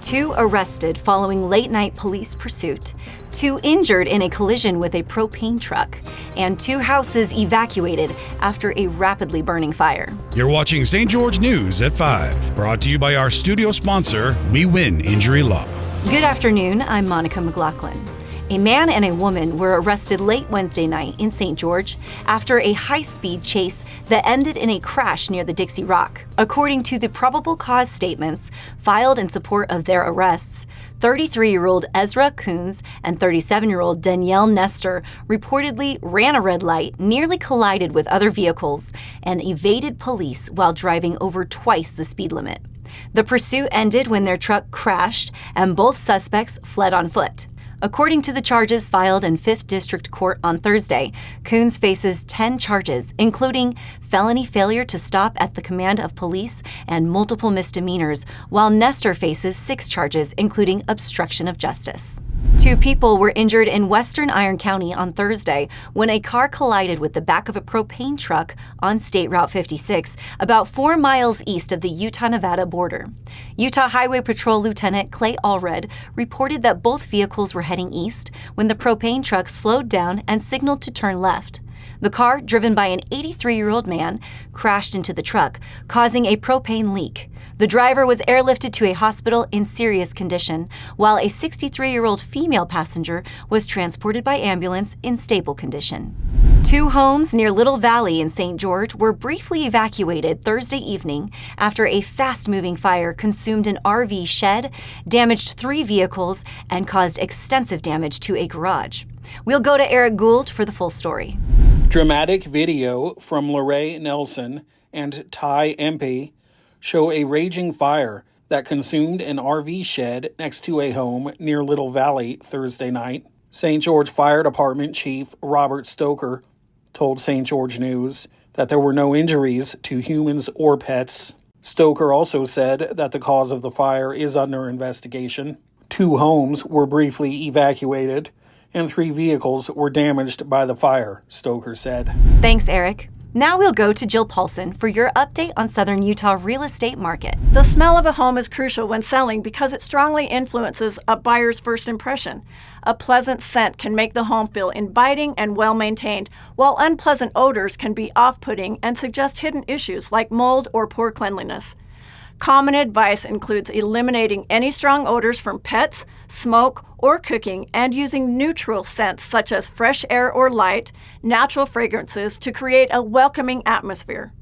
2 arrested following late-night police pursuit, 2 injured in a collision with a propane truck, and 2 houses evacuated after a rapidly burning fire. You're watching St. George News at 5, brought to you by our studio sponsor, We Win Injury Law. Good afternoon, I'm Monica McLaughlin. A man and a woman were arrested late Wednesday night in St. George after a high-speed chase that ended in a crash near the Dixie Rock. According to the probable cause statements filed in support of their arrests, 33-year-old Ezra Coons and 37-year-old Danielle Nestor reportedly ran a red light, nearly collided with other vehicles, and evaded police while driving over twice the speed limit. The pursuit ended when their truck crashed and both suspects fled on foot. According to the charges filed in 5th District Court on Thursday, Coons faces 10 charges, including felony failure to stop at the command of police and multiple misdemeanors, while Nestor faces 6 charges, including obstruction of justice. 2 people were injured in western Iron County on Thursday when a car collided with the back of a propane truck on State Route 56, about 4 miles east of the Utah-Nevada border. Utah Highway Patrol Lieutenant Clay Allred reported that both vehicles were heading east when the propane truck slowed down and signaled to turn left. The car, driven by an 83-year-old man, crashed into the truck, causing a propane leak. The driver was airlifted to a hospital in serious condition, while a 63-year-old female passenger was transported by ambulance in stable condition. 2 homes near Little Valley in St. George were briefly evacuated Thursday evening after a fast-moving fire consumed an RV shed, damaged 3 vehicles, and caused extensive damage to a garage. We'll go to Eric Gould for the full story. Dramatic video from Lorraine Nelson and Ty Empey show a raging fire that consumed an RV shed next to a home near Little Valley Thursday night. St. George Fire Department Chief Robert Stoker told St. George News that there were no injuries to humans or pets. Stoker also said that the cause of the fire is under investigation. 2 homes were briefly evacuated, and 3 vehicles were damaged by the fire, Stoker said. Thanks, Eric. Now we'll go to Jill Paulson for your update on Southern Utah real estate market. The smell of a home is crucial when selling because it strongly influences a buyer's first impression. A pleasant scent can make the home feel inviting and well-maintained, while unpleasant odors can be off-putting and suggest hidden issues like mold or poor cleanliness. Common advice includes eliminating any strong odors from pets, smoke, or cooking, and using neutral scents such as fresh air or light, natural fragrances to create a welcoming atmosphere.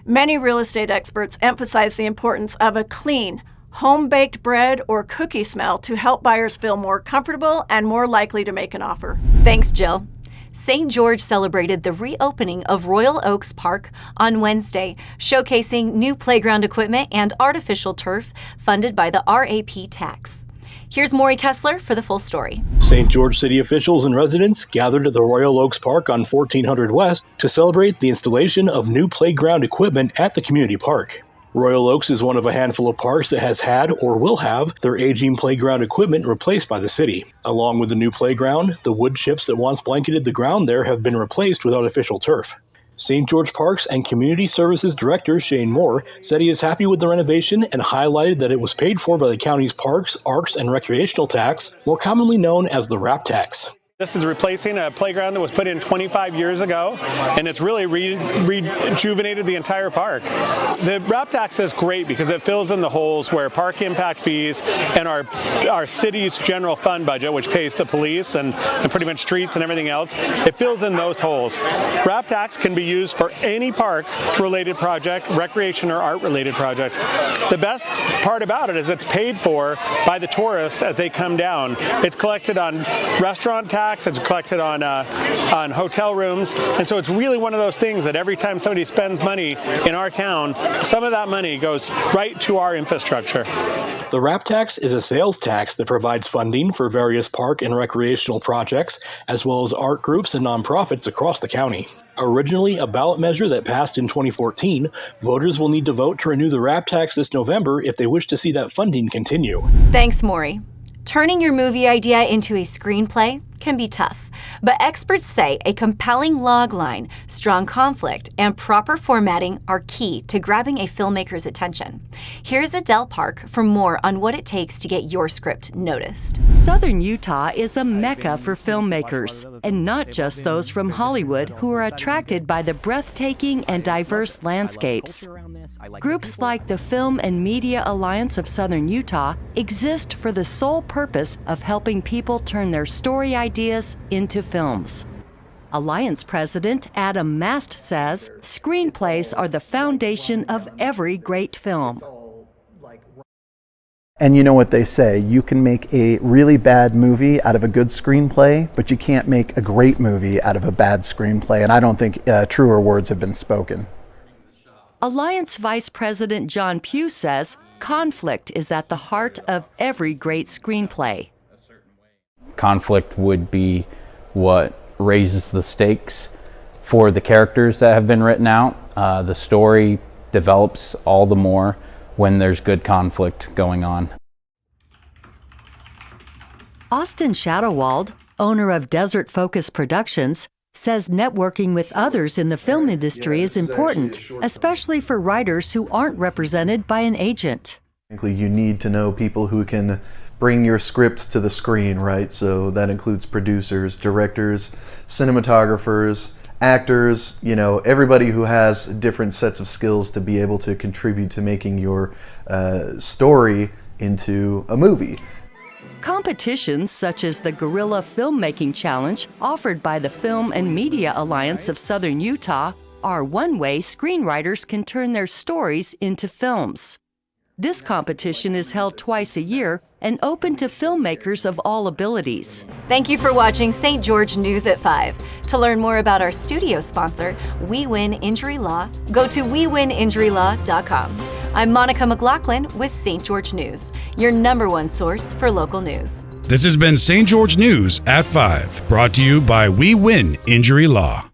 Many real estate experts emphasize the importance of a clean, home-baked bread or cookie smell to help buyers feel more comfortable and more likely to make an offer. Thanks, Jill. St. George celebrated the reopening of Royal Oaks Park on Wednesday, showcasing new playground equipment and artificial turf funded by the RAP tax. Here's Maury Kessler for the full story. St. George City officials and residents gathered at the Royal Oaks Park on 1400 West to celebrate the installation of new playground equipment at the community park. Royal Oaks is one of a handful of parks that has had or will have their aging playground equipment replaced by the city. Along with the new playground, the wood chips that once blanketed the ground there have been replaced with artificial turf. St. George Parks and Community Services Director Shane Moore said he is happy with the renovation and highlighted that it was paid for by the county's Parks, Arts, and Recreational Tax, more commonly known as the RAP tax. This is replacing a playground that was put in 25 years ago, and it's really rejuvenated the entire park. The RAP tax is great because it fills in the holes where park impact fees and our city's general fund budget, which pays the police and pretty much streets and everything else, it fills in those holes. RAP tax can be used for any park-related project, recreation or art-related project. The best part about it is it's paid for by the tourists as they come down. It's collected on restaurant tax, it's collected on hotel rooms, and so it's really one of those things that every time somebody spends money in our town, some of that money goes right to our infrastructure. The RAP tax is a sales tax that provides funding for various park and recreational projects, as well as art groups and nonprofits across the county. Originally a ballot measure that passed in 2014, voters will need to vote to renew the RAP tax this November if they wish to see that funding continue. Thanks, Maury. Turning your movie idea into a screenplay can be tough, but experts say a compelling logline, strong conflict, and proper formatting are key to grabbing a filmmaker's attention. Here's Adele Park for more on what it takes to get your script noticed. Southern Utah is a mecca for filmmakers, and not just those from Hollywood who are attracted by the breathtaking and diverse landscapes. Groups like the Film and Media Alliance of Southern Utah exist for the sole purpose of helping people turn their story ideas into films. Alliance President Adam Mast says screenplays are the foundation of every great film. And you know what they say, you can make a really bad movie out of a good screenplay, but you can't make a great movie out of a bad screenplay, and I don't think truer words have been spoken. Alliance Vice President John Pugh says conflict is at the heart of every great screenplay. Conflict would be what raises the stakes for the characters that have been written out. The story develops all the more when there's good conflict going on. Austin Shadowwald, owner of Desert Focus Productions, says networking with others in the film industry is important, especially for writers who aren't represented by an agent. You need to know people who can bring your script to the screen, right? So that includes producers, directors, cinematographers, actors, everybody who has different sets of skills to be able to contribute to making your story into a movie. Competitions such as the Guerrilla Filmmaking Challenge offered by the Film and Media Alliance of Southern Utah are one way screenwriters can turn their stories into films. This competition is held twice a year and open to filmmakers of all abilities. Thank you for watching St. George News at 5. To learn more about our studio sponsor, We Win Injury Law, go to wewininjurylaw.com. I'm Monica McLaughlin with St. George News, your #1 source for local news. This has been St. George News at 5, brought to you by We Win Injury Law.